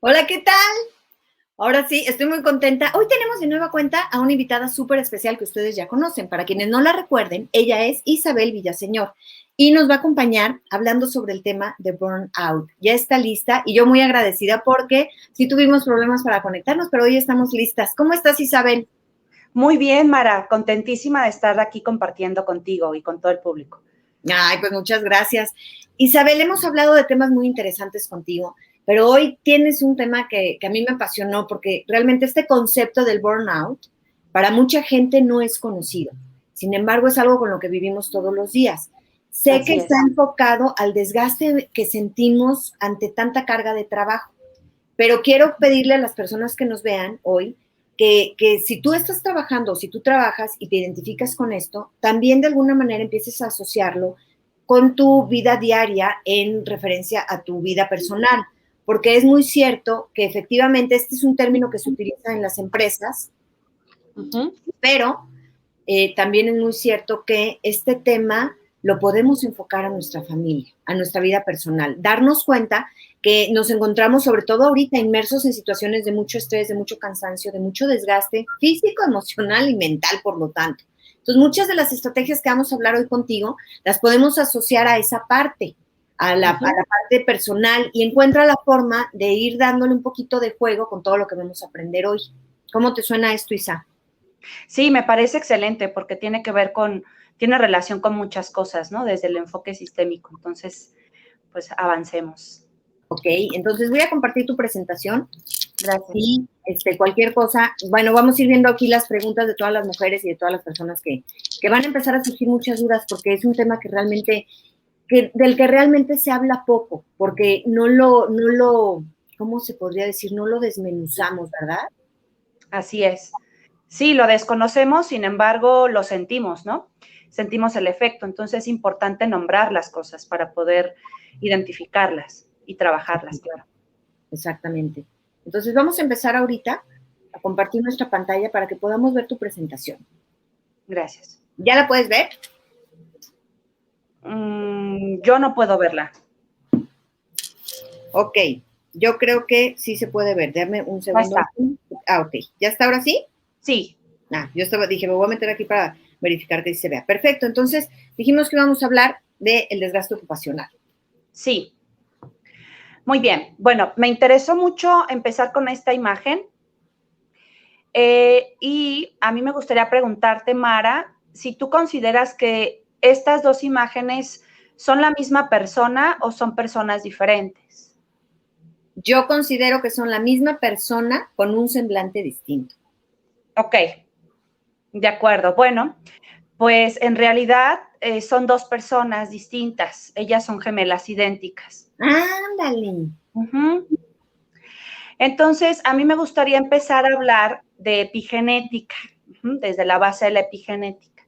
Hola, ¿qué tal? Ahora sí, estoy muy contenta. Hoy tenemos de nueva cuenta a una invitada súper especial que ustedes ya conocen. Para quienes no la recuerden, ella es Isabel Villaseñor y nos va a acompañar hablando sobre el tema de burnout. Ya está lista y yo muy agradecida porque sí tuvimos problemas para conectarnos, pero hoy estamos listas. ¿Cómo estás, Isabel? Muy bien, Mara, contentísima de estar aquí compartiendo contigo y con todo el público. Ay, pues muchas gracias. Isabel, hemos hablado de temas muy interesantes contigo, pero hoy tienes un tema que a mí me apasionó porque realmente este concepto del burnout para mucha gente no es conocido. Sin embargo, es algo con lo que vivimos todos los días. Sé que está enfocado al desgaste que sentimos ante tanta carga de trabajo, pero quiero pedirle a las personas que nos vean hoy que si tú estás trabajando, si tú trabajas y te identificas con esto, también de alguna manera empieces a asociarlo con tu vida diaria en referencia a tu vida personal, porque es muy cierto que efectivamente este es un término que se utiliza en las empresas, pero también es muy cierto que este tema lo podemos enfocar a nuestra familia, a nuestra vida personal, darnos cuenta que nos encontramos sobre todo ahorita inmersos en situaciones de mucho estrés, de mucho cansancio, de mucho desgaste físico, emocional y mental, por lo tanto. Entonces, muchas de las estrategias que vamos a hablar hoy contigo las podemos asociar a esa parte, a la parte personal, y encuentra la forma de ir dándole un poquito de juego con todo lo que vamos a aprender hoy. ¿Cómo te suena esto, Isa? Sí, me parece excelente porque tiene que ver tiene relación con muchas cosas, ¿no? Desde el enfoque sistémico. Entonces, pues avancemos. Ok, entonces voy a compartir tu presentación. Gracias. Y cualquier cosa, bueno, vamos a ir viendo aquí las preguntas de todas las mujeres y de todas las personas que van a empezar a surgir muchas dudas porque es un tema que realmente, del que realmente se habla poco, porque no lo, ¿cómo se podría decir? No lo desmenuzamos, ¿verdad? Así es. Sí, lo desconocemos, sin embargo, lo sentimos, ¿no? Sentimos el efecto. Entonces es importante nombrar las cosas para poder identificarlas y trabajarlas, claro. Exactamente. Entonces vamos a empezar ahorita a compartir nuestra pantalla para que podamos ver tu presentación. Gracias. ¿Ya la puedes ver? Yo no puedo verla. Ok, yo creo que sí se puede ver. Dame un segundo. Ok. ¿Ya está ahora sí? Sí. Yo dije, me voy a meter aquí para verificar que sí se vea. Perfecto, entonces dijimos que íbamos a hablar del desgaste ocupacional. Sí. Muy bien. Bueno, me interesó mucho empezar con esta imagen y a mí me gustaría preguntarte, Mara, si tú consideras que estas dos imágenes son la misma persona o son personas diferentes. Yo considero que son la misma persona con un semblante distinto. Ok, de acuerdo. Bueno, pues en realidad son dos personas distintas. Ellas son gemelas idénticas. ¡Ándale! Entonces, a mí me gustaría empezar a hablar de epigenética, desde la base de la epigenética.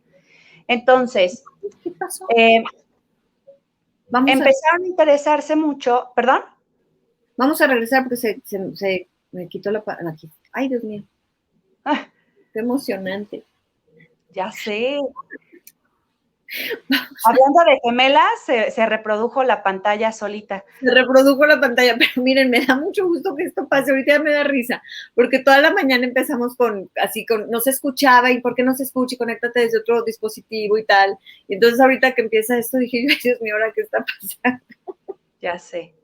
Entonces, ¿Qué pasó? Empezaron a interesarse mucho, ¿perdón? Vamos a regresar porque se me quitó la... Aquí. Ay, Dios mío. Qué emocionante. Ya sé. Hablando de gemelas, se reprodujo la pantalla solita. Se reprodujo la pantalla, pero miren, me da mucho gusto que esto pase, ahorita ya me da risa, porque toda la mañana empezamos no se escuchaba, y ¿por qué no se escucha? Y conéctate desde otro dispositivo y tal, y entonces ahorita que empieza esto, dije, Dios mío, ¿ahora qué está pasando? Ya sé.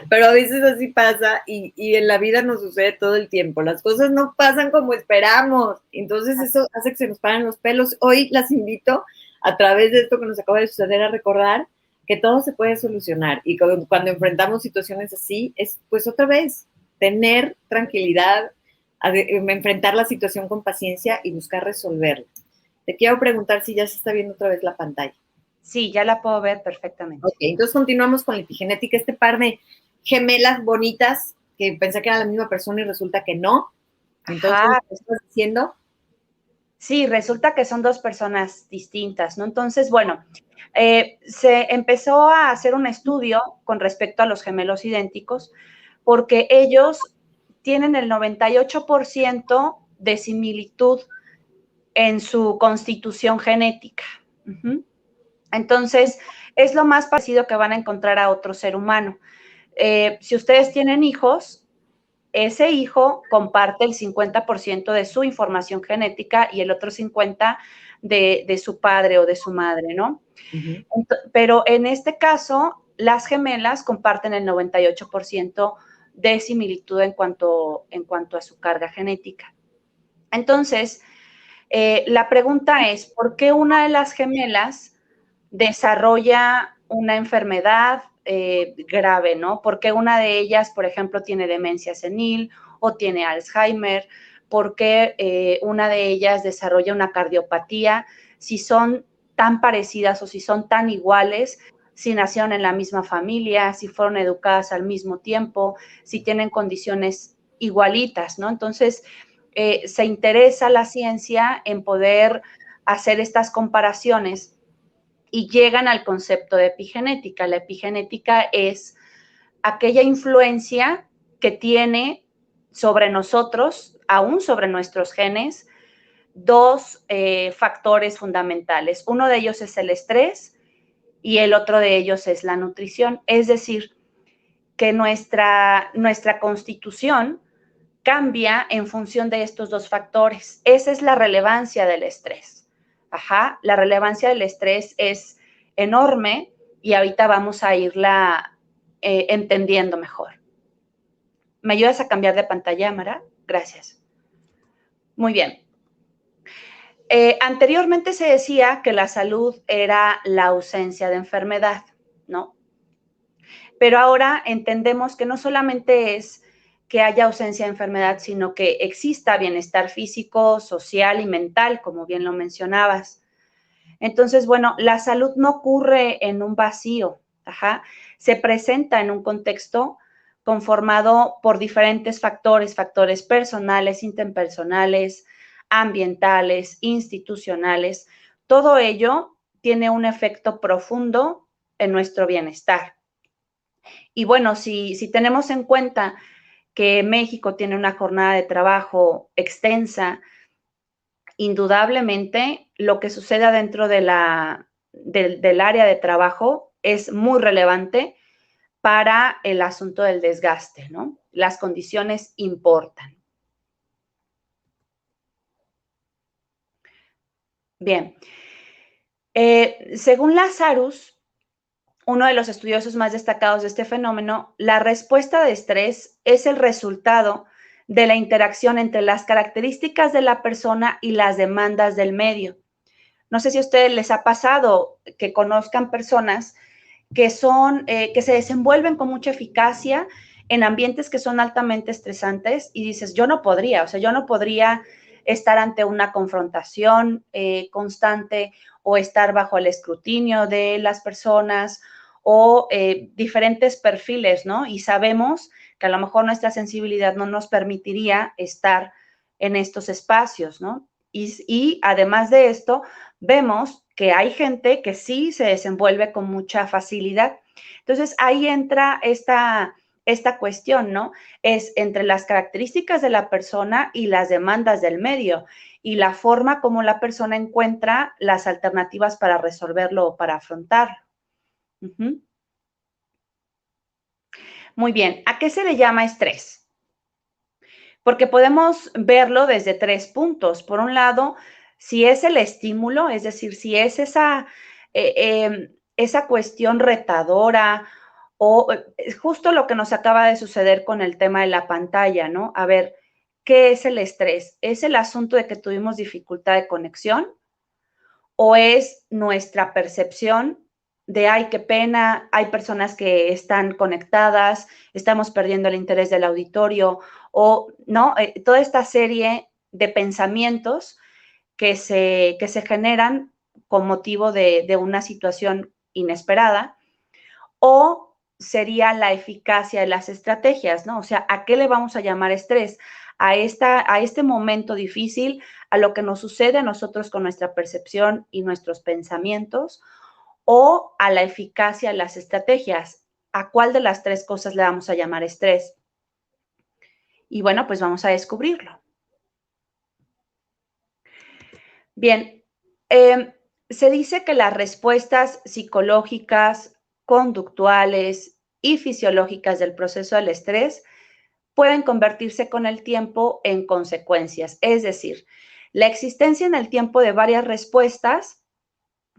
Pero a veces así pasa, y en la vida nos sucede todo el tiempo, las cosas no pasan como esperamos, entonces eso hace que se nos paren los pelos. Hoy las invito, a través de esto que nos acaba de suceder, a recordar que todo se puede solucionar, y cuando enfrentamos situaciones así, es pues otra vez tener tranquilidad, enfrentar la situación con paciencia y buscar resolverla. Te quiero preguntar si ya se está viendo otra vez la pantalla. Sí, ya la puedo ver perfectamente. Ok, entonces continuamos con la epigenética, este par de gemelas bonitas que pensé que era la misma persona y resulta que no. Entonces, ¿qué estás diciendo? Sí, resulta que son dos personas distintas, ¿no? Entonces, bueno, se empezó a hacer un estudio con respecto a los gemelos idénticos porque ellos tienen el 98% de similitud en su constitución genética. Entonces, es lo más parecido que van a encontrar a otro ser humano. Si ustedes tienen hijos, ese hijo comparte el 50% de su información genética y el otro 50% de su padre o de su madre, ¿no? Pero en este caso, las gemelas comparten el 98% de similitud en cuanto a su carga genética. Entonces, la pregunta es, ¿por qué una de las gemelas desarrolla una enfermedad grave, ¿no? ¿Por qué una de ellas, por ejemplo, tiene demencia senil o tiene Alzheimer? ¿Por qué una de ellas desarrolla una cardiopatía? Si son tan parecidas o si son tan iguales, si nacieron en la misma familia, si fueron educadas al mismo tiempo, si tienen condiciones igualitas, ¿no? Entonces, se interesa la ciencia en poder hacer estas comparaciones y llegan al concepto de epigenética. La epigenética es aquella influencia que tiene sobre nosotros, aún sobre nuestros genes, dos factores fundamentales. Uno de ellos es el estrés y el otro de ellos es la nutrición. Es decir, que nuestra constitución cambia en función de estos dos factores. Esa es la relevancia del estrés. La relevancia del estrés es enorme y ahorita vamos a irla entendiendo mejor. ¿Me ayudas a cambiar de pantalla, Mara? Gracias. Muy bien. Anteriormente se decía que la salud era la ausencia de enfermedad, ¿no? Pero ahora entendemos que no solamente es que haya ausencia de enfermedad, sino que exista bienestar físico, social y mental, como bien lo mencionabas. Entonces, bueno, la salud no ocurre en un vacío, se presenta en un contexto conformado por diferentes factores personales, interpersonales, ambientales, institucionales. Todo ello tiene un efecto profundo en nuestro bienestar. Y bueno, si tenemos en cuenta que México tiene una jornada de trabajo extensa, indudablemente lo que suceda dentro del área de trabajo es muy relevante para el asunto del desgaste, ¿no? Las condiciones importan. Bien, según Lazarus, uno de los estudiosos más destacados de este fenómeno, la respuesta de estrés es el resultado de la interacción entre las características de la persona y las demandas del medio. No sé si a ustedes les ha pasado que conozcan personas que que se desenvuelven con mucha eficacia en ambientes que son altamente estresantes y dices, yo no podría estar ante una confrontación constante o estar bajo el escrutinio de las personas o diferentes perfiles, ¿no? Y sabemos que a lo mejor nuestra sensibilidad no nos permitiría estar en estos espacios, ¿no? Y además de esto, vemos que hay gente que sí se desenvuelve con mucha facilidad. Entonces, ahí entra esta cuestión, ¿no? Es entre las características de la persona y las demandas del medio y la forma como la persona encuentra las alternativas para resolverlo o para afrontarlo. Muy bien, ¿a qué se le llama estrés? Porque podemos verlo desde 3 puntos. Por un lado, si es el estímulo, es decir, si es esa cuestión retadora o justo lo que nos acaba de suceder con el tema de la pantalla, ¿no? A ver, ¿qué es el estrés? ¿Es el asunto de que tuvimos dificultad de conexión? ¿O es nuestra percepción de, ay, qué pena, hay personas que están conectadas, estamos perdiendo el interés del auditorio, o no, toda esta serie de pensamientos que se generan con motivo de una situación inesperada, o sería la eficacia de las estrategias, ¿no? O sea, ¿a qué le vamos a llamar estrés? A este momento difícil, a lo que nos sucede a nosotros con nuestra percepción y nuestros pensamientos, o a la eficacia de las estrategias. ¿A cuál de las 3 cosas le vamos a llamar estrés? Y bueno, pues vamos a descubrirlo. Bien, se dice que las respuestas psicológicas, conductuales y fisiológicas del proceso del estrés pueden convertirse con el tiempo en consecuencias. Es decir, la existencia en el tiempo de varias respuestas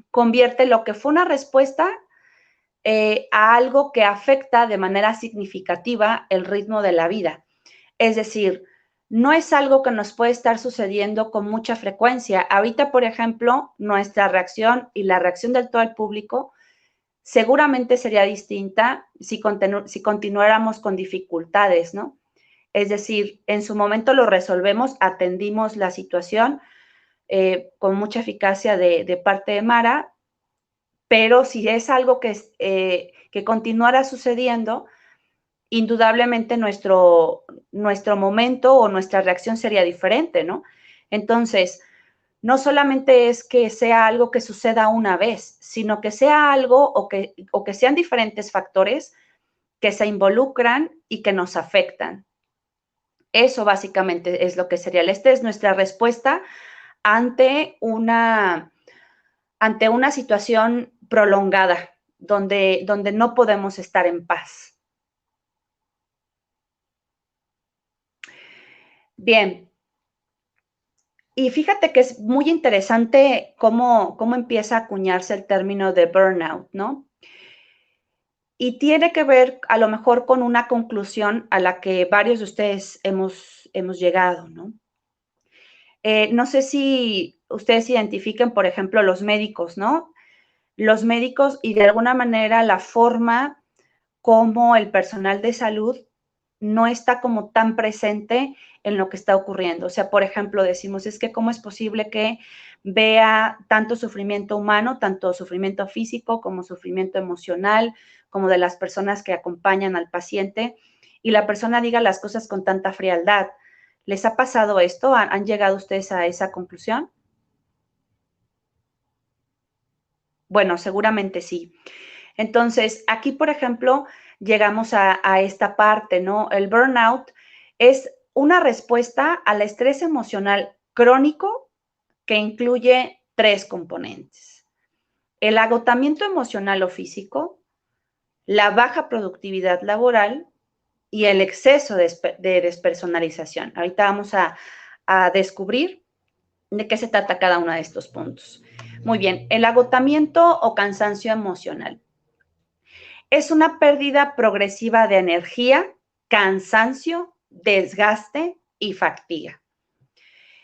convierte lo que fue una respuesta a algo que afecta de manera significativa el ritmo de la vida. Es decir, no es algo que nos puede estar sucediendo con mucha frecuencia. Ahorita, por ejemplo, nuestra reacción y la reacción del todo el público seguramente sería distinta si continuáramos con dificultades, ¿no? Es decir, en su momento lo resolvemos, atendimos la situación con mucha eficacia de parte de Mara, pero si es algo que continuara sucediendo, indudablemente nuestro momento o nuestra reacción sería diferente, ¿no? Entonces, no solamente es que sea algo que suceda una vez, sino que sea algo o que sean diferentes factores que se involucran y que nos afectan. Eso básicamente es lo que sería el estrés, nuestra respuesta ante una situación prolongada, donde no podemos estar en paz. Bien. Y fíjate que es muy interesante cómo empieza a acuñarse el término de burnout, ¿no? Y tiene que ver a lo mejor con una conclusión a la que varios de ustedes hemos llegado, ¿no? No sé si ustedes identifiquen, por ejemplo, los médicos, ¿no? Los médicos y de alguna manera la forma como el personal de salud no está como tan presente en lo que está ocurriendo. O sea, por ejemplo, decimos, es que cómo es posible que vea tanto sufrimiento humano, tanto sufrimiento físico como sufrimiento emocional, como de las personas que acompañan al paciente, y la persona diga las cosas con tanta frialdad. ¿Les ha pasado esto? ¿Han llegado ustedes a esa conclusión? Bueno, seguramente sí. Entonces, aquí, por ejemplo, llegamos a esta parte, ¿no? El burnout es una respuesta al estrés emocional crónico que incluye 3 componentes: el agotamiento emocional o físico, la baja productividad laboral y el exceso de despersonalización. Ahorita vamos a descubrir de qué se trata cada uno de estos puntos. Muy bien, el agotamiento o cansancio emocional. Es una pérdida progresiva de energía, cansancio, desgaste y fatiga.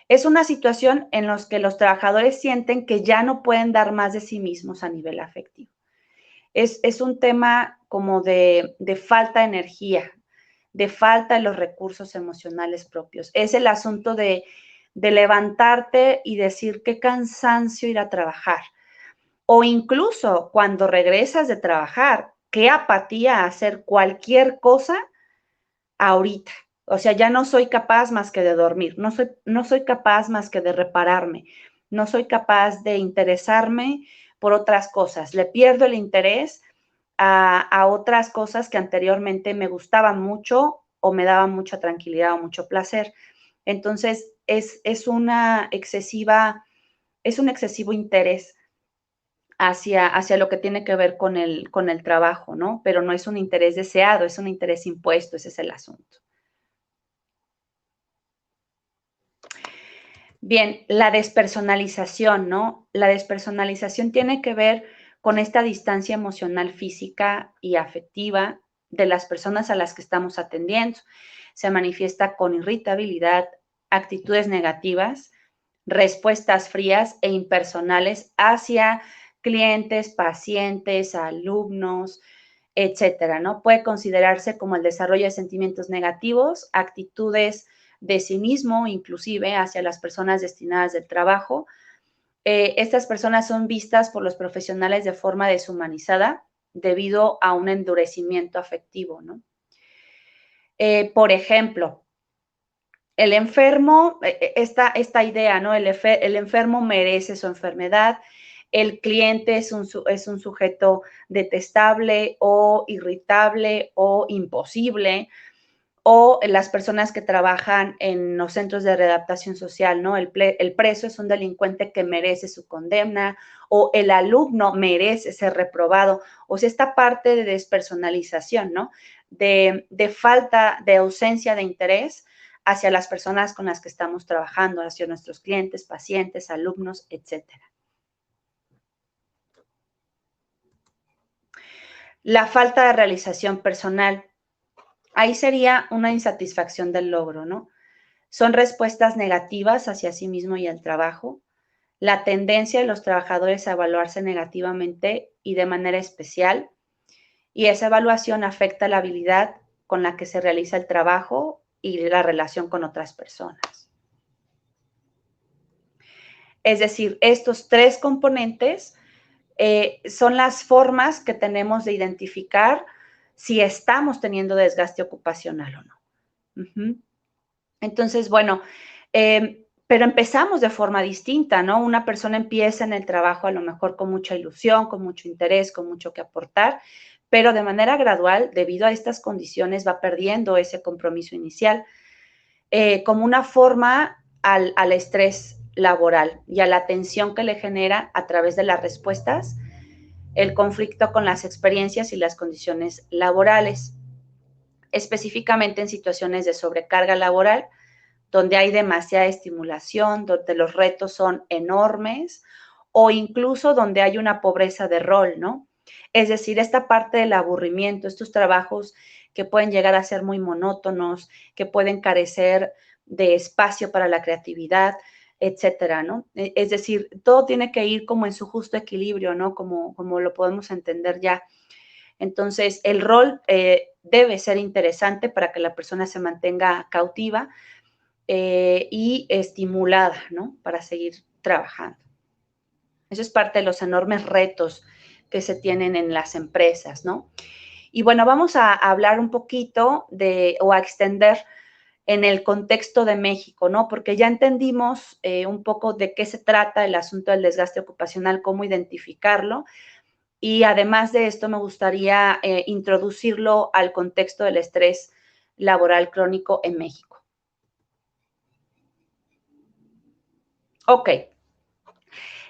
Es una situación en la que los trabajadores sienten que ya no pueden dar más de sí mismos a nivel afectivo. Es un tema como de falta de energía, de falta de los recursos emocionales propios. Es el asunto de levantarte y decir qué cansancio ir a trabajar. O incluso cuando regresas de trabajar, qué apatía hacer cualquier cosa ahorita. O sea, ya no soy capaz más que de dormir, no soy capaz más que de repararme, no soy capaz de interesarme por otras cosas. Le pierdo el interés a otras cosas que anteriormente me gustaban mucho o me daban mucha tranquilidad o mucho placer. Entonces, es un excesivo interés hacia lo que tiene que ver con el trabajo, ¿no? Pero no es un interés deseado, es un interés impuesto, ese es el asunto. Bien, la despersonalización, ¿no? La despersonalización tiene que ver con esta distancia emocional, física y afectiva de las personas a las que estamos atendiendo. Se manifiesta con irritabilidad, actitudes negativas, respuestas frías e impersonales hacia clientes, pacientes, alumnos, etcétera, ¿no? Puede considerarse como el desarrollo de sentimientos negativos, actitudes de cinismo, inclusive hacia las personas destinadas del trabajo. Estas personas son vistas por los profesionales de forma deshumanizada debido a un endurecimiento afectivo, ¿no? Por ejemplo, el enfermo, esta idea, ¿no? El enfermo merece su enfermedad, el cliente es un sujeto detestable o irritable o imposible, o las personas que trabajan en los centros de readaptación social, ¿no? El preso es un delincuente que merece su condena, o el alumno merece ser reprobado. O sea, esta parte de despersonalización, ¿no? De falta, de ausencia de interés hacia las personas con las que estamos trabajando, hacia nuestros clientes, pacientes, alumnos, etcétera. La falta de realización personal. Ahí sería una insatisfacción del logro, ¿no? Son respuestas negativas hacia sí mismo y el trabajo, la tendencia de los trabajadores a evaluarse negativamente y de manera especial, y esa evaluación afecta la habilidad con la que se realiza el trabajo y la relación con otras personas. Es decir, estos tres componentes son las formas que tenemos de identificar si estamos teniendo desgaste ocupacional o no. Entonces, bueno, pero empezamos de forma distinta, ¿no? Una persona empieza en el trabajo a lo mejor con mucha ilusión, con mucho interés, con mucho que aportar, pero de manera gradual, debido a estas condiciones, va perdiendo ese compromiso inicial, como una forma al estrés laboral y a la tensión que le genera a través de las respuestas, el conflicto con las experiencias y las condiciones laborales, específicamente en situaciones de sobrecarga laboral, donde hay demasiada estimulación, donde los retos son enormes o incluso donde hay una pobreza de rol, ¿no? Es decir, esta parte del aburrimiento, estos trabajos que pueden llegar a ser muy monótonos, que pueden carecer de espacio para la creatividad, etcétera, ¿no? Es decir, todo tiene que ir como en su justo equilibrio, ¿no? Como lo podemos entender ya. Entonces, el rol debe ser interesante para que la persona se mantenga cautiva, y estimulada, ¿no? Para seguir trabajando. Eso es parte de los enormes retos que se tienen en las empresas, ¿no? Y bueno, vamos a hablar un poquito o a extender en el contexto de México, ¿no? Porque ya entendimos un poco de qué se trata el asunto del desgaste ocupacional, cómo identificarlo. Y además de esto, me gustaría introducirlo al contexto del estrés laboral crónico en México. Ok,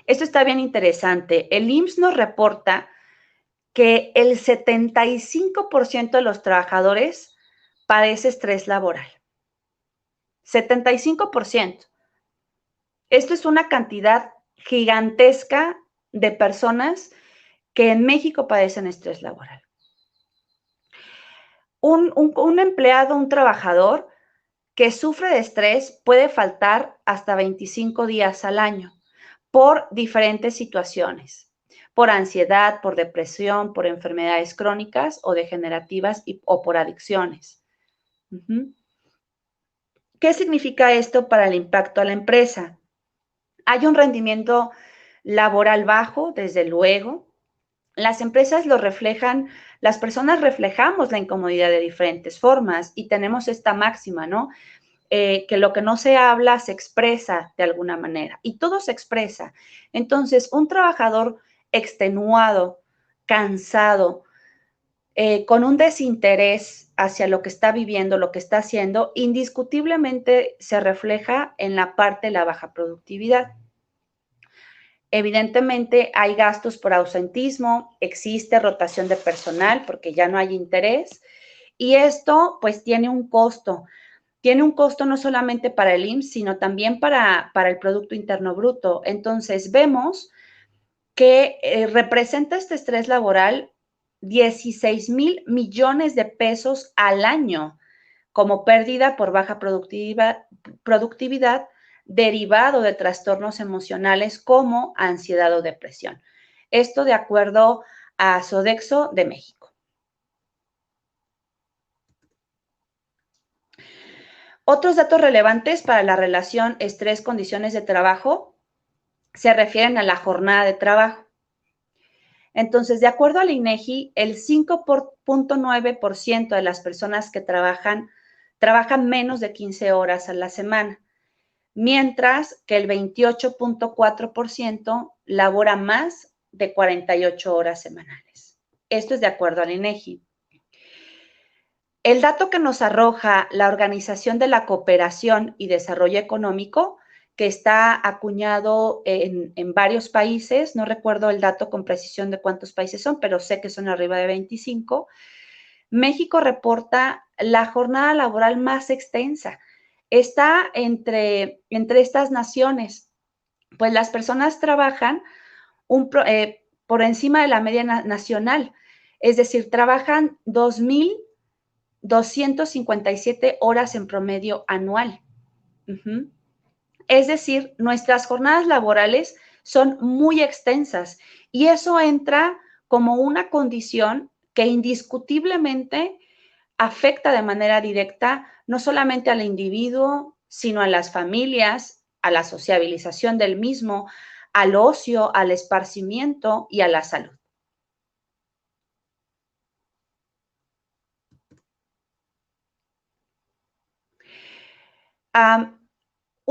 esto está bien interesante. El IMSS nos reporta que el 75% de los trabajadores padece estrés laboral. 75%. Esto es una cantidad gigantesca de personas que en México padecen estrés laboral. Un empleado, un trabajador que sufre de estrés puede faltar hasta 25 días al año por diferentes situaciones, por ansiedad, por depresión, por enfermedades crónicas o degenerativas o por adicciones. ¿Qué significa esto para el impacto a la empresa? Hay un rendimiento laboral bajo, desde luego. Las empresas lo reflejan, las personas reflejamos la incomodidad de diferentes formas y tenemos esta máxima, ¿no? Que lo que no se habla se expresa de alguna manera y todo se expresa. Entonces, un trabajador extenuado, cansado, con un desinterés hacia lo que está viviendo, lo que está haciendo, indiscutiblemente se refleja en la parte de la baja productividad. Evidentemente hay gastos por ausentismo, existe rotación de personal porque ya no hay interés y esto pues tiene un costo. Tiene un costo no solamente para el IMSS, sino también para el Producto Interno Bruto. Entonces vemos que representa este estrés laboral 16,000 millones de pesos al año como pérdida por baja productividad derivado de trastornos emocionales como ansiedad o depresión. Esto de acuerdo a Sodexo de México. Otros datos relevantes para la relación estrés-condiciones de trabajo se refieren a la jornada de trabajo. Entonces, de acuerdo al INEGI, el 5.9% de las personas que trabajan menos de 15 horas a la semana, mientras que el 28.4% labora más de 48 horas semanales. Esto es de acuerdo al INEGI. El dato que nos arroja la Organización de la Cooperación y Desarrollo Económico, que está acuñado en varios países, no recuerdo el dato con precisión de cuántos países son, pero sé que son arriba de 25, México reporta la jornada laboral más extensa. Está entre estas naciones, pues las personas trabajan por encima de la media nacional, es decir, trabajan 2,257 horas en promedio anual. Es decir, nuestras jornadas laborales son muy extensas y eso entra como una condición que indiscutiblemente afecta de manera directa no solamente al individuo, sino a las familias, a la sociabilización del mismo, al ocio, al esparcimiento y a la salud.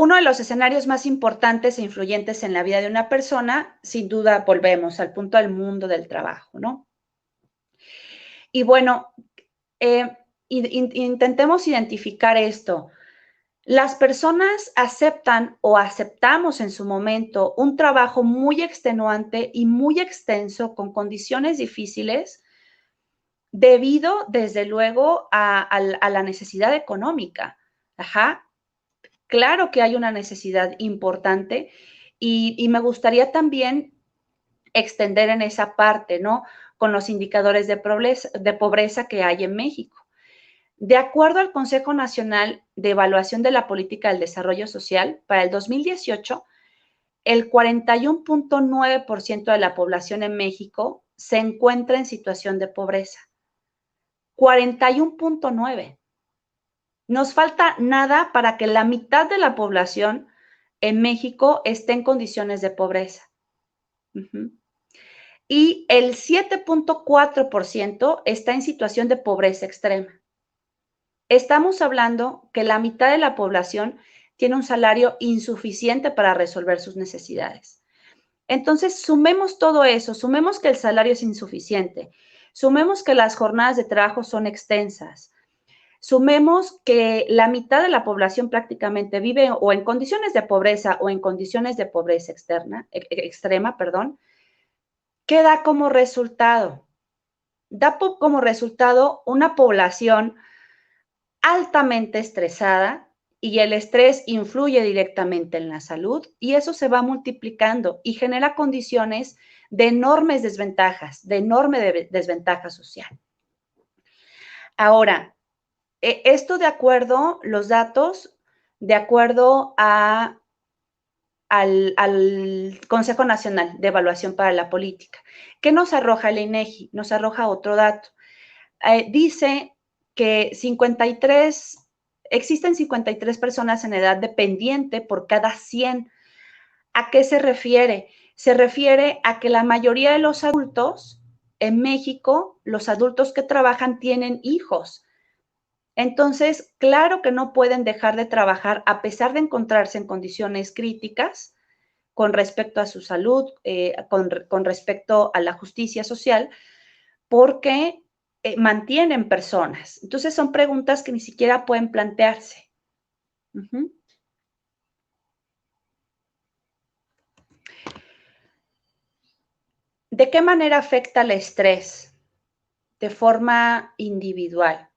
Uno de los escenarios más importantes e influyentes en la vida de una persona, sin duda, volvemos al punto del mundo del trabajo, ¿no? Y bueno, intentemos identificar esto. Las personas aceptan o aceptamos en su momento un trabajo muy extenuante y muy extenso con condiciones difíciles debido, desde luego, a la necesidad económica. Ajá. Claro que hay una necesidad importante y me gustaría también extender en esa parte, ¿no? Con los indicadores de pobreza que hay en México. De acuerdo al Consejo Nacional de Evaluación de la Política del Desarrollo Social, para el 2018, el 41.9% de la población en México se encuentra en situación de pobreza. 41.9%. Nos falta nada para que la mitad de la población en México esté en condiciones de pobreza. Y el 7.4% está en situación de pobreza extrema. Estamos hablando que la mitad de la población tiene un salario insuficiente para resolver sus necesidades. Entonces, sumemos todo eso, sumemos que el salario es insuficiente, sumemos que las jornadas de trabajo son extensas, sumemos que la mitad de la población prácticamente vive o en condiciones de pobreza o en condiciones de pobreza extrema, ¿qué da como resultado? Da como resultado una población altamente estresada y el estrés influye directamente en la salud y eso se va multiplicando y genera condiciones de enormes desventajas, de enorme desventaja social. Ahora, esto de acuerdo, los datos, de acuerdo al Consejo Nacional de Evaluación para la Política. ¿Qué nos arroja el INEGI? Nos arroja otro dato. Dice que existen 53 personas en edad dependiente por cada 100. ¿A qué se refiere? Se refiere a que la mayoría de los adultos en México, los adultos que trabajan tienen hijos. Entonces, claro que no pueden dejar de trabajar a pesar de encontrarse en condiciones críticas con respecto a su salud, con respecto a la justicia social, porque mantienen personas. Entonces son preguntas que ni siquiera pueden plantearse. Uh-huh. ¿De qué manera afecta el estrés? De forma individual,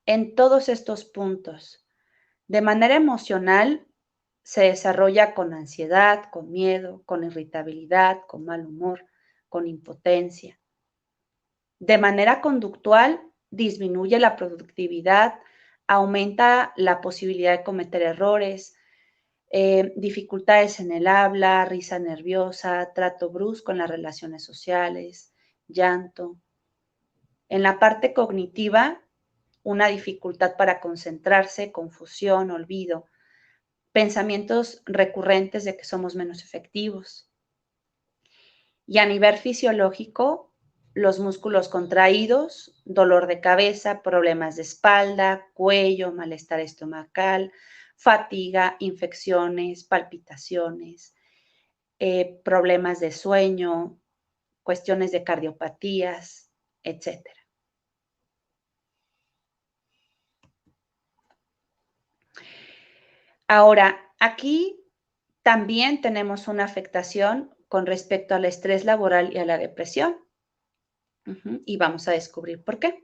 en todos estos puntos. De manera emocional, se desarrolla con ansiedad, con miedo, con irritabilidad, con mal humor, con impotencia. De manera conductual, disminuye la productividad, aumenta la posibilidad de cometer errores, dificultades en el habla, risa nerviosa, trato brusco en las relaciones sociales, llanto. En la parte cognitiva, una dificultad para concentrarse, confusión, olvido, pensamientos recurrentes de que somos menos efectivos. Y a nivel fisiológico, los músculos contraídos, dolor de cabeza, problemas de espalda, cuello, malestar estomacal, fatiga, infecciones, palpitaciones, problemas de sueño, cuestiones de cardiopatías, etcétera. Ahora, aquí también tenemos una afectación con respecto al estrés laboral y a la depresión. Y vamos a descubrir por qué.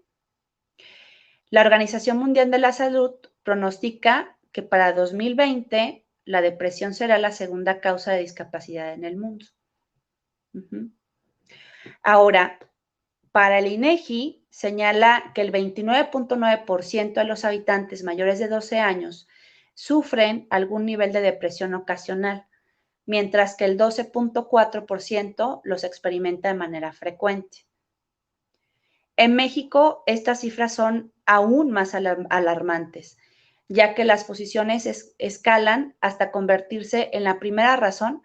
La Organización Mundial de la Salud pronostica que para 2020 la depresión será la segunda causa de discapacidad en el mundo. Ahora, para el INEGI señala que el 29.9% de los habitantes mayores de 12 años sufren algún nivel de depresión ocasional, mientras que el 12.4% los experimenta de manera frecuente. En México, estas cifras son aún más alarmantes, ya que las posiciones escalan hasta convertirse en la primera razón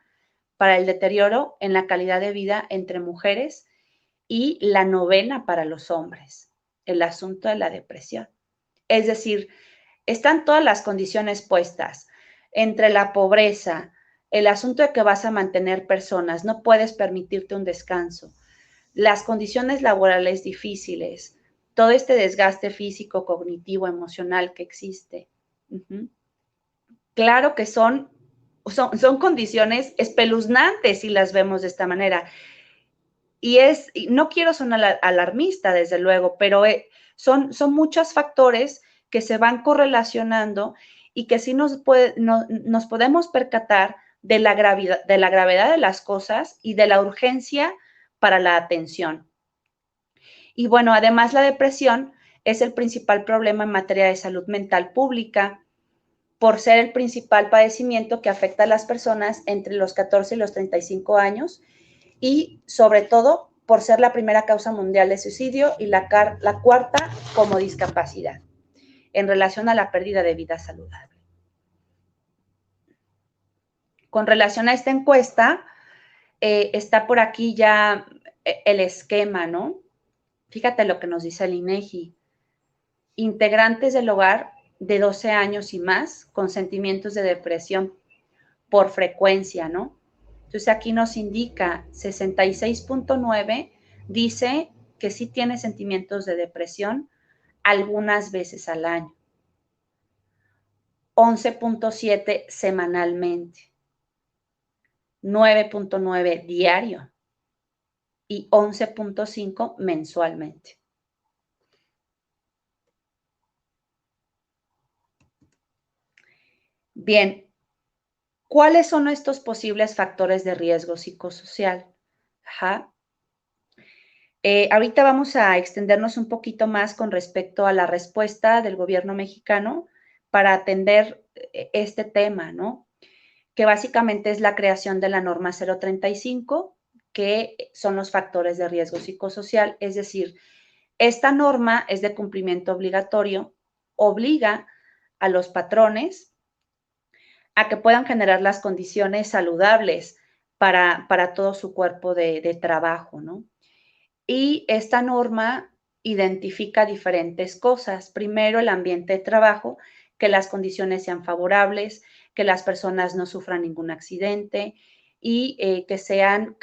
para el deterioro en la calidad de vida entre mujeres y la novena para los hombres, el asunto de la depresión. Es decir, están todas las condiciones puestas entre la pobreza, el asunto de que vas a mantener personas, no puedes permitirte un descanso, las condiciones laborales difíciles, todo este desgaste físico, cognitivo, emocional que existe. Claro que son condiciones espeluznantes si las vemos de esta manera. Y no quiero sonar alarmista, desde luego, pero son muchos factores que se van correlacionando y que sí nos podemos percatar de la gravedad de las cosas y de la urgencia para la atención. Y bueno, además la depresión es el principal problema en materia de salud mental pública, por ser el principal padecimiento que afecta a las personas entre los 14 y los 35 años y sobre todo por ser la primera causa mundial de suicidio y la cuarta como discapacidad en relación a la pérdida de vida saludable. Con relación a esta encuesta, está por aquí ya el esquema, ¿no? Fíjate lo que nos dice el INEGI. Integrantes del hogar de 12 años y más con sentimientos de depresión por frecuencia, ¿no? Entonces aquí nos indica 66.9 dice que sí tiene sentimientos de depresión algunas veces al año. 11.7 semanalmente. 9.9 diario y 11.5 mensualmente. Bien, ¿cuáles son estos posibles factores de riesgo psicosocial? Ahorita vamos a extendernos un poquito más con respecto a la respuesta del gobierno mexicano para atender este tema, ¿no? Que básicamente es la creación de la norma 035, que son los factores de riesgo psicosocial. Es decir, esta norma es de cumplimiento obligatorio, obliga a los patrones a que puedan generar las condiciones saludables para todo su cuerpo de trabajo, ¿no? Y esta norma identifica diferentes cosas. Primero, el ambiente de trabajo, que las condiciones sean favorables, que las personas no sufran ningún accidente y que sean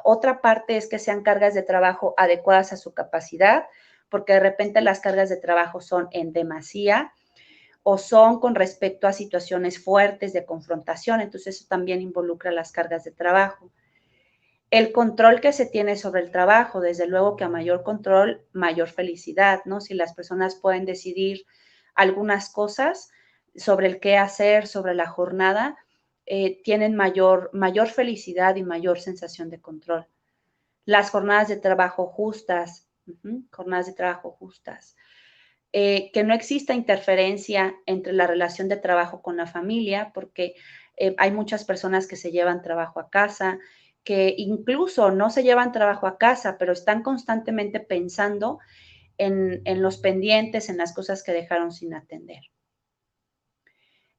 otra parte es que sean cargas de trabajo adecuadas a su capacidad, porque de repente las cargas de trabajo son en demasía o son con respecto a situaciones fuertes de confrontación, entonces eso también involucra las cargas de trabajo. El control que se tiene sobre el trabajo, desde luego que a mayor control, mayor felicidad, ¿no? Si las personas pueden decidir algunas cosas sobre el qué hacer, sobre la jornada, tienen mayor felicidad y mayor sensación de control. Las jornadas de trabajo justas, jornadas de trabajo justas. Que no exista interferencia entre la relación de trabajo con la familia, porque hay muchas personas que se llevan trabajo a casa, que incluso no se llevan trabajo a casa, pero están constantemente pensando en los pendientes, en las cosas que dejaron sin atender.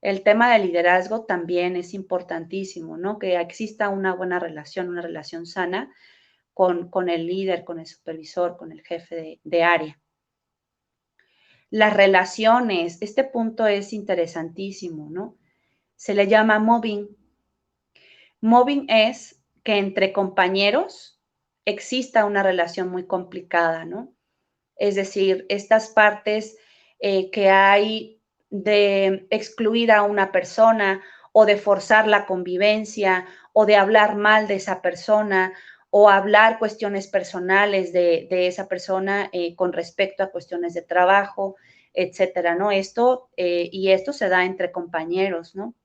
El tema del liderazgo también es importantísimo, ¿no? Que exista una buena relación, una relación sana con el líder, con el supervisor, con el jefe de área. Las relaciones, este punto es interesantísimo, ¿no? Se le llama mobbing. Mobbing es que entre compañeros exista una relación muy complicada, ¿no? Es decir, estas partes que hay de excluir a una persona o de forzar la convivencia o de hablar mal de esa persona o hablar cuestiones personales de esa persona con respecto a cuestiones de trabajo, etcétera, ¿no? Esto se da entre compañeros, ¿no?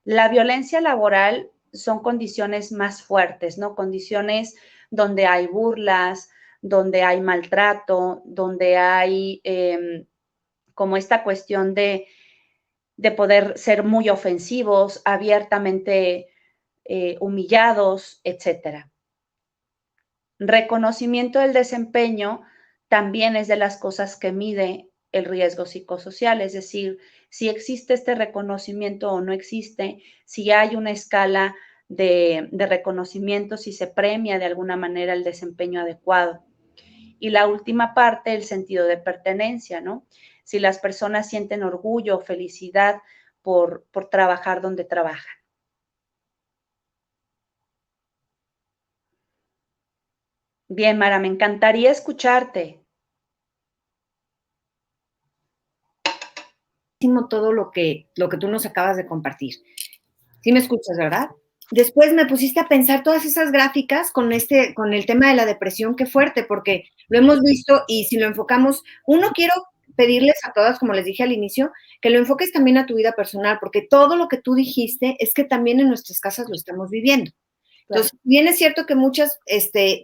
La violencia laboral son condiciones más fuertes, ¿no? Condiciones donde hay burlas, donde hay maltrato, donde hay como esta cuestión de poder ser muy ofensivos, abiertamente humillados, etcétera. Reconocimiento del desempeño también es de las cosas que mide el riesgo psicosocial, es decir, si existe este reconocimiento o no existe, si hay una escala de reconocimiento, si se premia de alguna manera el desempeño adecuado. Y la última parte, el sentido de pertenencia, ¿no? Si las personas sienten orgullo o felicidad por trabajar donde trabajan. Bien, Mara, me encantaría escucharte. Todo lo que tú nos acabas de compartir. ¿Sí me escuchas, verdad? Después me pusiste a pensar todas esas gráficas con el tema de la depresión, qué fuerte, porque lo hemos visto y si lo enfocamos, quiero pedirles a todas, como les dije al inicio, que lo enfoques también a tu vida personal, porque todo lo que tú dijiste es que también en nuestras casas lo estamos viviendo. Claro. Entonces, bien es cierto que muchas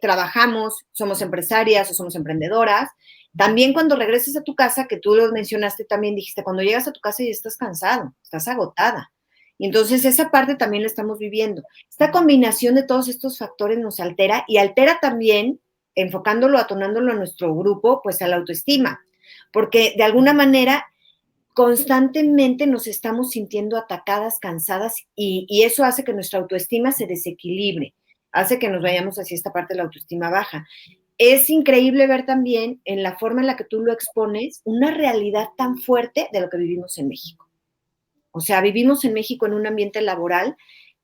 trabajamos, somos empresarias o somos emprendedoras. También cuando regreses a tu casa, que tú lo mencionaste también, dijiste, cuando llegas a tu casa ya estás cansado, estás agotada. Y entonces esa parte también la estamos viviendo. Esta combinación de todos estos factores nos altera y altera también, enfocándolo, atonándolo a nuestro grupo, pues a la autoestima. Porque de alguna manera constantemente nos estamos sintiendo atacadas, cansadas y eso hace que nuestra autoestima se desequilibre, hace que nos vayamos hacia esta parte de la autoestima baja. Es increíble ver también en la forma en la que tú lo expones una realidad tan fuerte de lo que vivimos en México. O sea, vivimos en México en un ambiente laboral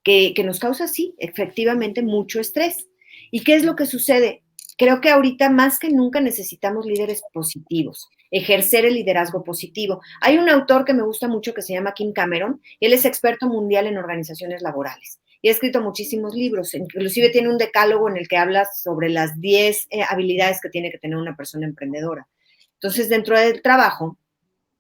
que nos causa, sí, efectivamente, mucho estrés. ¿Y qué es lo que sucede? Creo que ahorita más que nunca necesitamos líderes positivos, ejercer el liderazgo positivo. Hay un autor que me gusta mucho que se llama Kim Cameron, y él es experto mundial en organizaciones laborales y ha escrito muchísimos libros, inclusive tiene un decálogo en el que habla sobre las 10 habilidades que tiene que tener una persona emprendedora. Entonces, dentro del trabajo,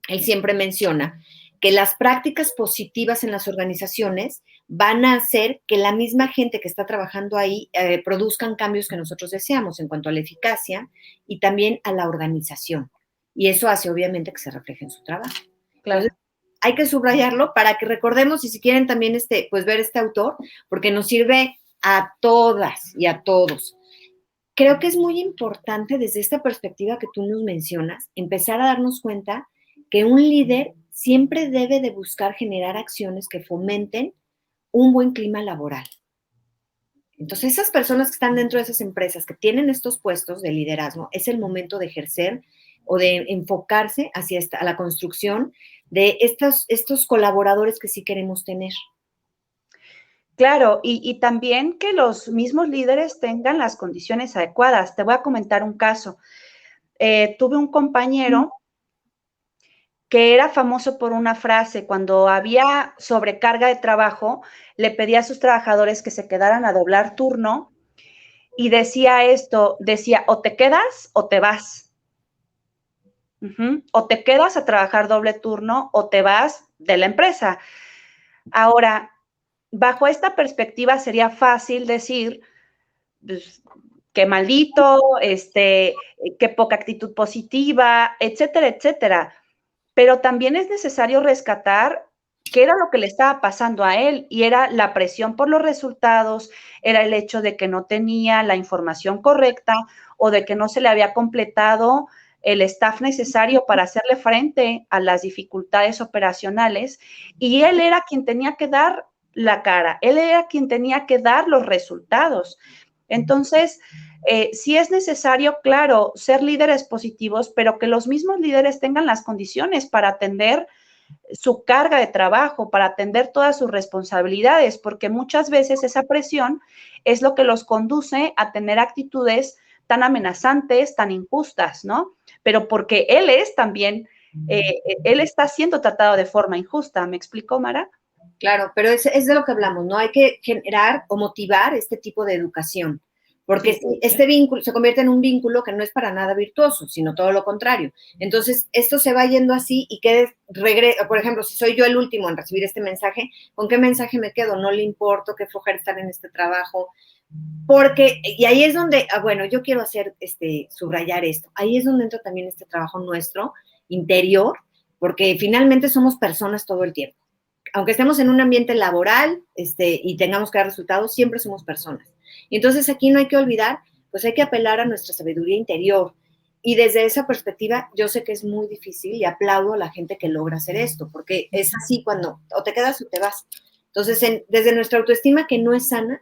él siempre menciona que las prácticas positivas en las organizaciones van a hacer que la misma gente que está trabajando ahí produzcan cambios que nosotros deseamos en cuanto a la eficacia y también a la organización. Y eso hace obviamente que se refleje en su trabajo. Claro. Entonces, hay que subrayarlo para que recordemos y si quieren también pues ver este autor, porque nos sirve a todas y a todos. Creo que es muy importante desde esta perspectiva que tú nos mencionas, empezar a darnos cuenta que un líder siempre debe de buscar generar acciones que fomenten un buen clima laboral. Entonces, esas personas que están dentro de esas empresas, que tienen estos puestos de liderazgo, es el momento de ejercer o de enfocarse hacia a la construcción de estos colaboradores que sí queremos tener. Claro, y también que los mismos líderes tengan las condiciones adecuadas. Te voy a comentar un caso. tuve un compañero que era famoso por una frase: cuando había sobrecarga de trabajo, le pedía a sus trabajadores que se quedaran a doblar turno y decía esto, decía, o te quedas o te vas. O te quedas a trabajar doble turno o te vas de la empresa. Ahora, bajo esta perspectiva sería fácil decir, pues, qué maldito, qué poca actitud positiva, etcétera, etcétera. Pero también es necesario rescatar qué era lo que le estaba pasando a él, y era la presión por los resultados, era el hecho de que no tenía la información correcta o de que no se le había completado el staff necesario para hacerle frente a las dificultades operacionales, y él era quien tenía que dar la cara, él era quien tenía que dar los resultados. Entonces, sí es necesario, claro, ser líderes positivos, pero que los mismos líderes tengan las condiciones para atender su carga de trabajo, para atender todas sus responsabilidades, porque muchas veces esa presión es lo que los conduce a tener actitudes tan amenazantes, tan injustas, ¿no? Pero porque él es también, él está siendo tratado de forma injusta. ¿Me explicó, Mara? Claro, pero es de lo que hablamos, ¿no? Hay que generar o motivar este tipo de educación, porque Sí. este vínculo se convierte en un vínculo que no es para nada virtuoso, sino todo lo contrario. Entonces, esto se va yendo así y por ejemplo, si soy yo el último en recibir este mensaje, ¿con qué mensaje me quedo? No le importo, qué flojera estar en este trabajo, porque, y ahí es donde, bueno, yo quiero subrayar esto, ahí es donde entra también este trabajo nuestro, interior, porque finalmente somos personas todo el tiempo. Aunque estemos en un ambiente laboral y tengamos que dar resultados, siempre somos personas. Y entonces aquí no hay que olvidar, pues hay que apelar a nuestra sabiduría interior. Y desde esa perspectiva, yo sé que es muy difícil y aplaudo a la gente que logra hacer esto, porque es así cuando o te quedas o te vas. Entonces, desde nuestra autoestima que no es sana,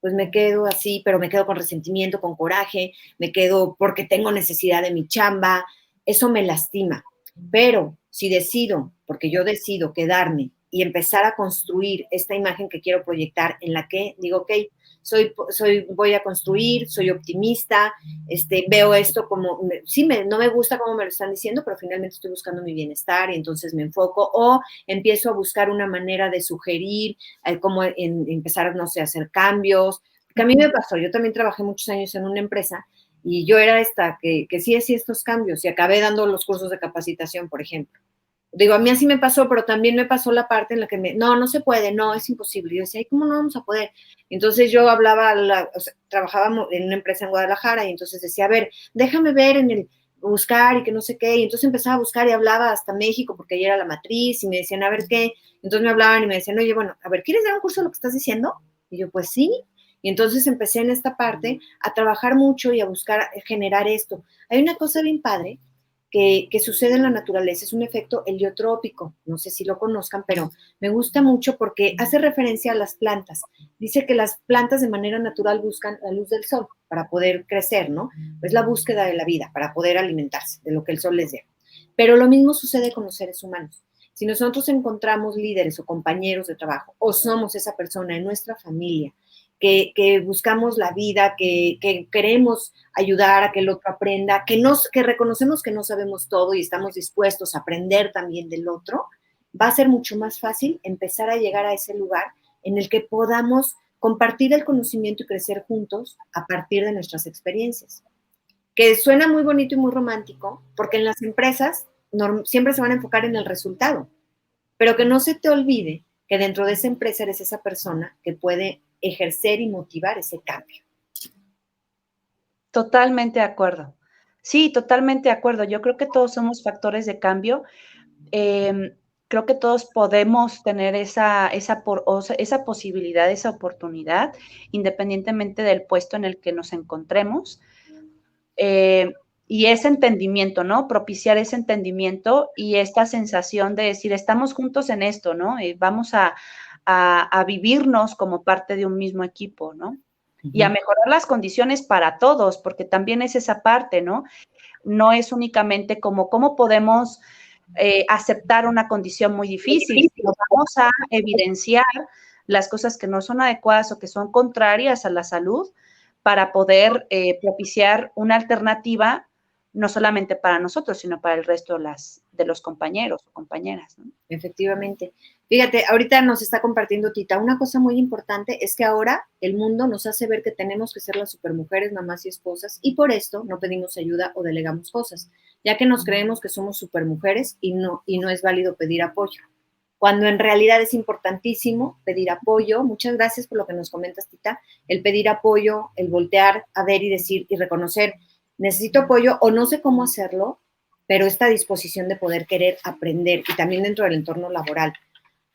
pues me quedo así, pero me quedo con resentimiento, con coraje, me quedo porque tengo necesidad de mi chamba, eso me lastima. Pero si decido, porque yo decido quedarme y empezar a construir esta imagen que quiero proyectar, en la que digo, ok, voy a construir, soy optimista, veo esto como, sí, no me gusta cómo me lo están diciendo, pero finalmente estoy buscando mi bienestar y entonces me enfoco o empiezo a buscar una manera de sugerir cómo empezar, no sé, a hacer cambios. Porque a mí me pasó, yo también trabajé muchos años en una empresa y yo era esta que sí hacía estos cambios y acabé dando los cursos de capacitación, por ejemplo. Digo, a mí así me pasó, pero también me pasó la parte en la que no se puede, no, es imposible. Yo decía, ¿cómo no vamos a poder? Entonces yo hablaba, trabajaba en una empresa en Guadalajara y entonces decía, a ver, déjame ver buscar y que no sé qué. Y entonces empezaba a buscar y hablaba hasta México porque ahí era la matriz y me decían, a ver qué. Entonces me hablaban y me decían, oye, bueno, a ver, ¿quieres dar un curso de lo que estás diciendo? Y yo, pues sí. Y entonces empecé en esta parte a trabajar mucho y a buscar generar esto. Hay una cosa bien padre que sucede en la naturaleza, es un efecto heliotrópico, no sé si lo conozcan, pero me gusta mucho porque hace referencia a las plantas. Dice que las plantas de manera natural buscan la luz del sol para poder crecer, ¿no? Es la búsqueda de la vida, para poder alimentarse de lo que el sol les dé. Pero lo mismo sucede con los seres humanos. Si nosotros encontramos líderes o compañeros de trabajo, o somos esa persona en nuestra familia, que buscamos la vida, que queremos ayudar a que el otro aprenda, que reconocemos que no sabemos todo y estamos dispuestos a aprender también del otro, va a ser mucho más fácil empezar a llegar a ese lugar en el que podamos compartir el conocimiento y crecer juntos a partir de nuestras experiencias. Que suena muy bonito y muy romántico, porque en las empresas siempre se van a enfocar en el resultado, pero que no se te olvide que dentro de esa empresa eres esa persona que puede ejercer y motivar ese cambio. Totalmente de acuerdo. Sí, totalmente de acuerdo. Yo creo que todos somos factores de cambio. Creo que todos podemos tener esa posibilidad, esa oportunidad, independientemente del puesto en el que nos encontremos. Y ese entendimiento, ¿no? Propiciar ese entendimiento y esta sensación de decir, estamos juntos en esto, ¿no? Vamos a vivirnos como parte de un mismo equipo, ¿no? Y a mejorar las condiciones para todos, porque también es esa parte, ¿no? No es únicamente como cómo podemos aceptar una condición muy difícil, sino vamos a evidenciar las cosas que no son adecuadas o que son contrarias a la salud para poder propiciar una alternativa no solamente para nosotros, sino para el resto de los compañeros o compañeras, ¿no? Efectivamente. Fíjate, ahorita nos está compartiendo Tita, una cosa muy importante es que ahora el mundo nos hace ver que tenemos que ser las supermujeres, mamás y esposas, y por esto no pedimos ayuda o delegamos cosas, ya que nos creemos que somos supermujeres y no es válido pedir apoyo. Cuando en realidad es importantísimo pedir apoyo. Muchas gracias por lo que nos comentas, Tita. El pedir apoyo, el voltear a ver y decir y reconocer, necesito apoyo o no sé cómo hacerlo, pero esta disposición de poder querer aprender y también dentro del entorno laboral.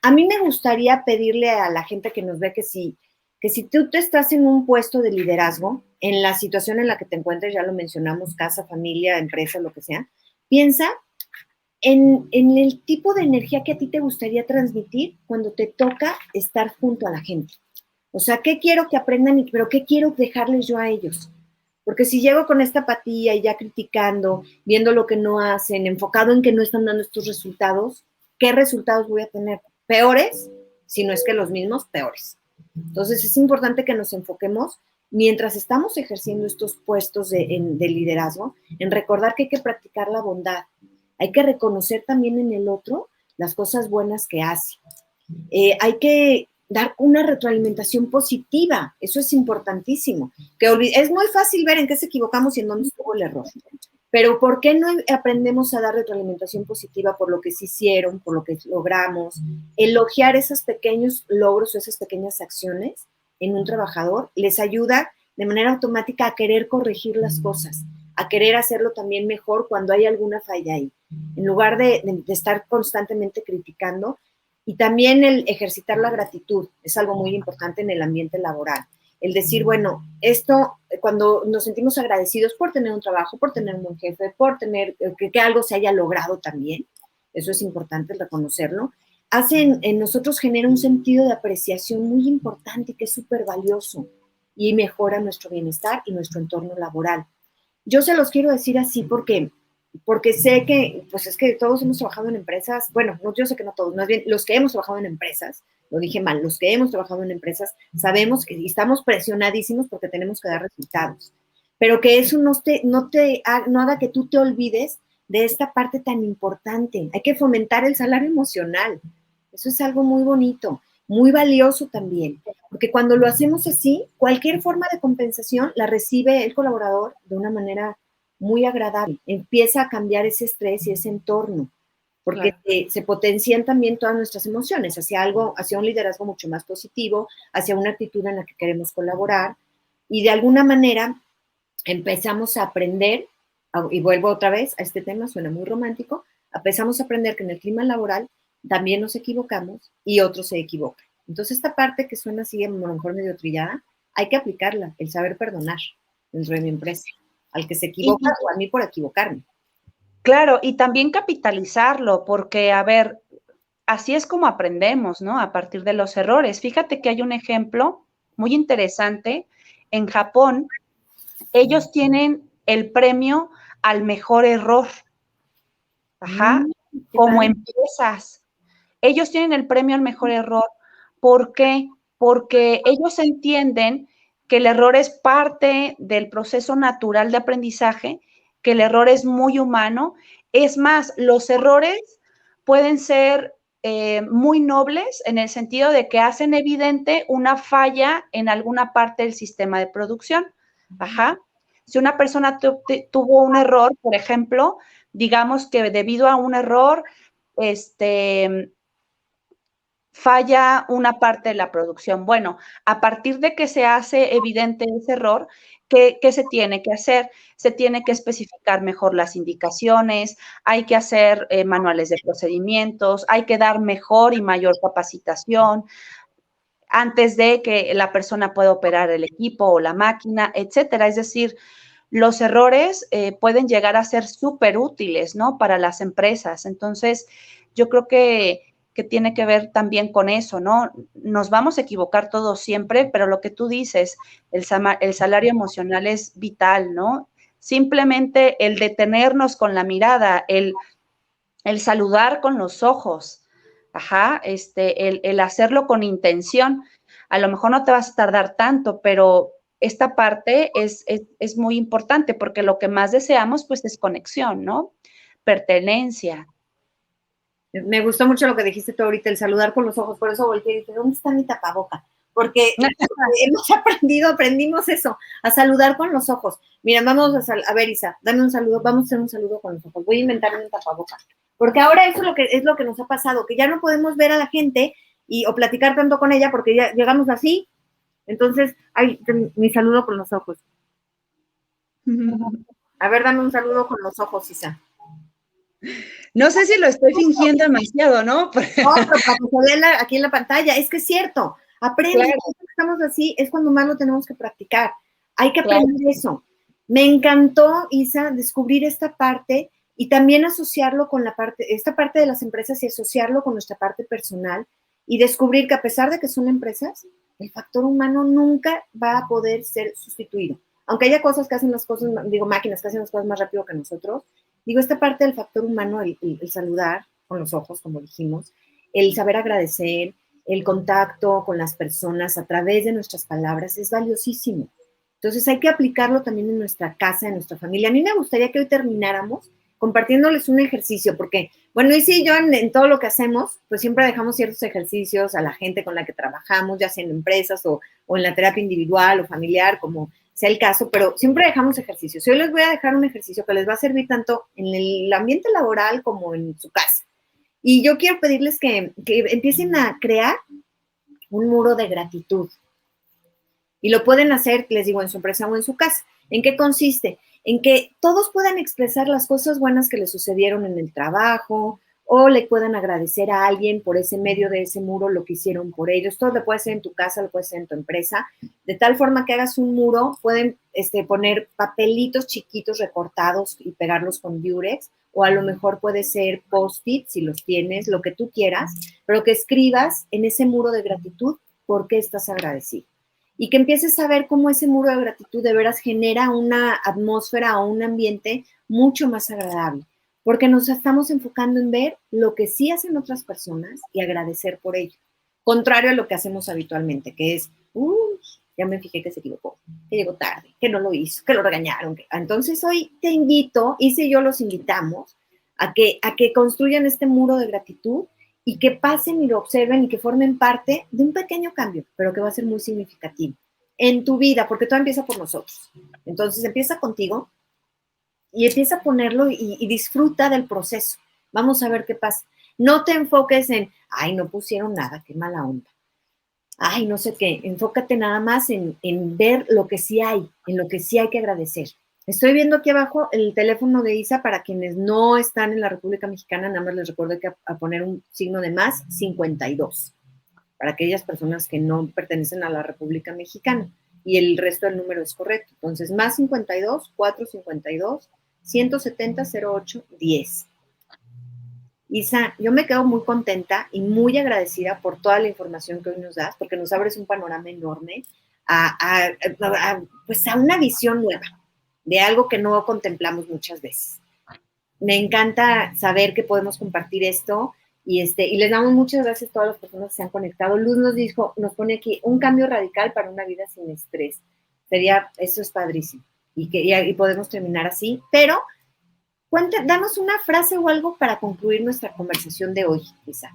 A mí me gustaría pedirle a la gente que nos ve que si tú te estás en un puesto de liderazgo, en la situación en la que te encuentres, ya lo mencionamos, casa, familia, empresa, lo que sea, piensa en el tipo de energía que a ti te gustaría transmitir cuando te toca estar junto a la gente. O sea, ¿qué quiero que aprendan, pero qué quiero dejarles yo a ellos? Porque si llego con esta apatía y ya criticando, viendo lo que no hacen, enfocado en que no están dando estos resultados, ¿qué resultados voy a tener? Peores, si no es que los mismos, peores. Entonces es importante que nos enfoquemos mientras estamos ejerciendo estos puestos de liderazgo, en recordar que hay que practicar la bondad, hay que reconocer también en el otro las cosas buenas que hace. Hay que dar una retroalimentación positiva, eso es importantísimo. Es muy fácil ver en qué se equivocamos y en dónde estuvo el error, pero ¿por qué no aprendemos a dar retroalimentación positiva por lo que se hicieron, por lo que logramos? Elogiar esos pequeños logros o esas pequeñas acciones en un trabajador les ayuda de manera automática a querer corregir las cosas, a querer hacerlo también mejor cuando hay alguna falla ahí, en lugar de estar constantemente criticando. Y también el ejercitar la gratitud es algo muy importante en el ambiente laboral. El decir, bueno, esto, cuando nos sentimos agradecidos por tener un trabajo, por tener un buen jefe, por tener que algo se haya logrado también, eso es importante reconocerlo, en nosotros genera un sentido de apreciación muy importante que es súper valioso y mejora nuestro bienestar y nuestro entorno laboral. Yo se los quiero decir así porque sé que, pues es que todos hemos trabajado en empresas, bueno, no, yo sé que no todos, más bien los que hemos trabajado en empresas, lo dije mal, los que hemos trabajado en empresas sabemos que estamos presionadísimos porque tenemos que dar resultados, pero que eso no haga que tú te olvides de esta parte tan importante. Hay que fomentar el salario emocional, eso es algo muy bonito, muy valioso también, porque cuando lo hacemos así, cualquier forma de compensación la recibe el colaborador de una manera muy agradable. Empieza a cambiar ese estrés y ese entorno, porque claro, se potencian también todas nuestras emociones hacia un liderazgo mucho más positivo, hacia una actitud en la que queremos colaborar, y de alguna manera empezamos a aprender, y vuelvo otra vez a este tema, suena muy romántico, empezamos a aprender que en el clima laboral también nos equivocamos y otros se equivocan. Entonces esta parte que suena así a lo mejor medio trillada, hay que aplicarla, el saber perdonar dentro de mi empresa, al que se equivoca o a mí por equivocarme. Claro, y también capitalizarlo, porque, a ver, así es como aprendemos, ¿no? A partir de los errores. Fíjate que hay un ejemplo muy interesante. En Japón, ellos tienen el premio al mejor error. Ajá, como empresas. Ellos tienen el premio al mejor error. ¿Por qué? Porque ellos entienden que el error es parte del proceso natural de aprendizaje, que el error es muy humano. Es más, los errores pueden ser muy nobles en el sentido de que hacen evidente una falla en alguna parte del sistema de producción. Ajá. Si una persona tuvo un error, por ejemplo, digamos que debido a un error, falla una parte de la producción. Bueno, a partir de que se hace evidente ese error, ¿qué se tiene que hacer? Se tiene que especificar mejor las indicaciones, hay que hacer manuales de procedimientos, hay que dar mejor y mayor capacitación antes de que la persona pueda operar el equipo o la máquina, etcétera. Es decir, los errores pueden llegar a ser súper útiles, ¿no? Para las empresas. Entonces, yo creo que tiene que ver también con eso, ¿no? Nos vamos a equivocar todos siempre, pero lo que tú dices, el salario emocional es vital, ¿no? Simplemente el detenernos con la mirada, el saludar con los ojos, ajá, el hacerlo con intención. A lo mejor no te vas a tardar tanto, pero esta parte es muy importante porque lo que más deseamos pues es conexión, ¿no? Pertenencia. Me gustó mucho lo que dijiste tú ahorita, el saludar con los ojos, por eso volteé y dije, ¿dónde está mi tapaboca? Porque aprendimos eso, a saludar con los ojos. Mira, vamos a ver, Isa, dame un saludo, vamos a hacer un saludo con los ojos. Voy a inventar un tapaboca. Porque ahora eso es lo que nos ha pasado, que ya no podemos ver a la gente o platicar tanto con ella porque ya llegamos así. Entonces, mi saludo con los ojos. A ver, dame un saludo con los ojos, Isa. No sé si lo estoy fingiendo demasiado, ¿no? No, pero para que se vea aquí en la pantalla, es que es cierto, aprende, Claro. cuando estamos así, es cuando más lo tenemos que practicar, hay que aprender eso. Me encantó, Isa, descubrir esta parte y también asociarlo con esta parte de las empresas y asociarlo con nuestra parte personal y descubrir que a pesar de que son empresas, el factor humano nunca va a poder ser sustituido. Aunque haya cosas que hacen las cosas, digo, máquinas que hacen las cosas más rápido que nosotros, digo, esta parte del factor humano, el saludar con los ojos, como dijimos, el saber agradecer, el contacto con las personas a través de nuestras palabras es valiosísimo. Entonces hay que aplicarlo también en nuestra casa, en nuestra familia. A mí me gustaría que hoy termináramos compartiéndoles un ejercicio, porque, bueno, y sí, yo en todo lo que hacemos, pues siempre dejamos ciertos ejercicios a la gente con la que trabajamos, ya sea en empresas o en la terapia individual o familiar, como sea el caso, pero siempre dejamos ejercicios. Hoy les voy a dejar un ejercicio que les va a servir tanto en el ambiente laboral como en su casa. Y yo quiero pedirles que empiecen a crear un muro de gratitud. Y lo pueden hacer, les digo, en su empresa o en su casa. ¿En qué consiste? En que todos puedan expresar las cosas buenas que les sucedieron en el trabajo o le puedan agradecer a alguien por ese medio de ese muro lo que hicieron por ellos. Todo lo puede ser en tu casa, lo puede ser en tu empresa. De tal forma que hagas un muro, pueden poner papelitos chiquitos recortados y pegarlos con Durex, o a lo mejor puede ser post-it, si los tienes, lo que tú quieras, pero que escribas en ese muro de gratitud por qué estás agradecido. Y que empieces a ver cómo ese muro de gratitud de veras genera una atmósfera o un ambiente mucho más agradable, porque nos estamos enfocando en ver lo que sí hacen otras personas y agradecer por ello, contrario a lo que hacemos habitualmente, que es, ya me fijé que se equivocó, que llegó tarde, que no lo hizo, que lo regañaron. Entonces hoy te invito, y yo los invitamos, a que construyan este muro de gratitud y que pasen y lo observen y que formen parte de un pequeño cambio, pero que va a ser muy significativo en tu vida, porque todo empieza por nosotros. Entonces empieza contigo y empieza a ponerlo y disfruta del proceso. Vamos a ver qué pasa. No te enfoques en, ay, no pusieron nada, qué mala onda. Ay, no sé qué. Enfócate nada más en ver lo que sí hay, en lo que sí hay que agradecer. Estoy viendo aquí abajo el teléfono de Isa para quienes no están en la República Mexicana, nada más les recuerdo que a poner un signo de más 52 para aquellas personas que no pertenecen a la República Mexicana y el resto del número es correcto. Entonces, más 52, 452, 170, 08, 10. Isa, yo me quedo muy contenta y muy agradecida por toda la información que hoy nos das, porque nos abres un panorama enorme pues a una visión nueva de algo que no contemplamos muchas veces. Me encanta saber que podemos compartir esto y les damos muchas gracias a todas las personas que se han conectado. Luz nos pone aquí un cambio radical para una vida sin estrés. Eso es padrísimo y podemos terminar así, pero danos una frase o algo para concluir nuestra conversación de hoy, Isa.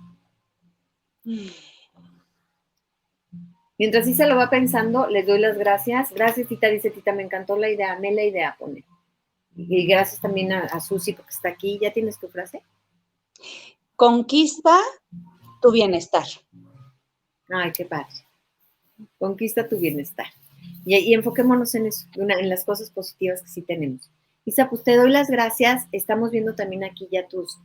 Mientras Isa lo va pensando, les doy las gracias. Gracias, Tita, dice Tita, me encantó la idea, amé la idea, pone. Y gracias también a Susi porque está aquí. ¿Ya tienes tu frase? Conquista tu bienestar. Ay, qué padre. Conquista tu bienestar. Y enfoquémonos en eso, en las cosas positivas que sí tenemos. Isa, pues te doy las gracias. Estamos viendo también aquí ya tus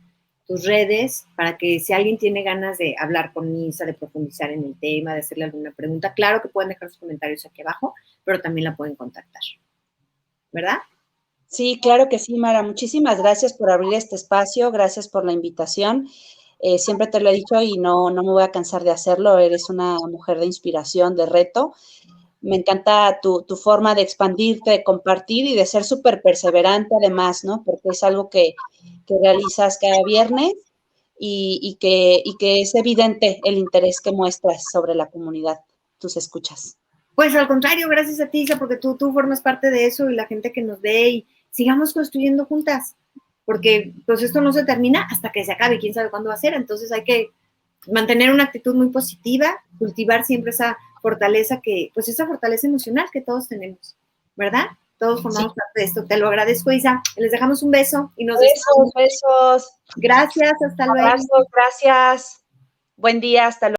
redes para que si alguien tiene ganas de hablar con Isa, de profundizar en el tema, de hacerle alguna pregunta, claro que pueden dejar sus comentarios aquí abajo, pero también la pueden contactar. ¿Verdad? Sí, claro que sí, Mara. Muchísimas gracias por abrir este espacio. Gracias por la invitación. Siempre te lo he dicho y no me voy a cansar de hacerlo. Eres una mujer de inspiración, de reto. Me encanta tu forma de expandirte, de compartir y de ser súper perseverante además, ¿no? Porque es algo que realizas cada viernes y que es evidente el interés que muestras sobre la comunidad, tus escuchas. Pues al contrario, gracias a ti, Isa, porque tú formas parte de eso y la gente que nos ve y sigamos construyendo juntas, porque pues esto no se termina hasta que se acabe, quién sabe cuándo va a ser, entonces hay que mantener una actitud muy positiva, cultivar siempre esa fortaleza pues esa fortaleza emocional que todos tenemos, ¿verdad? Todos formamos parte de esto. Te lo agradezco, Isa. Les dejamos un beso y nos Besos. Gracias, hasta luego. Abrazos, gracias. Buen día, hasta luego.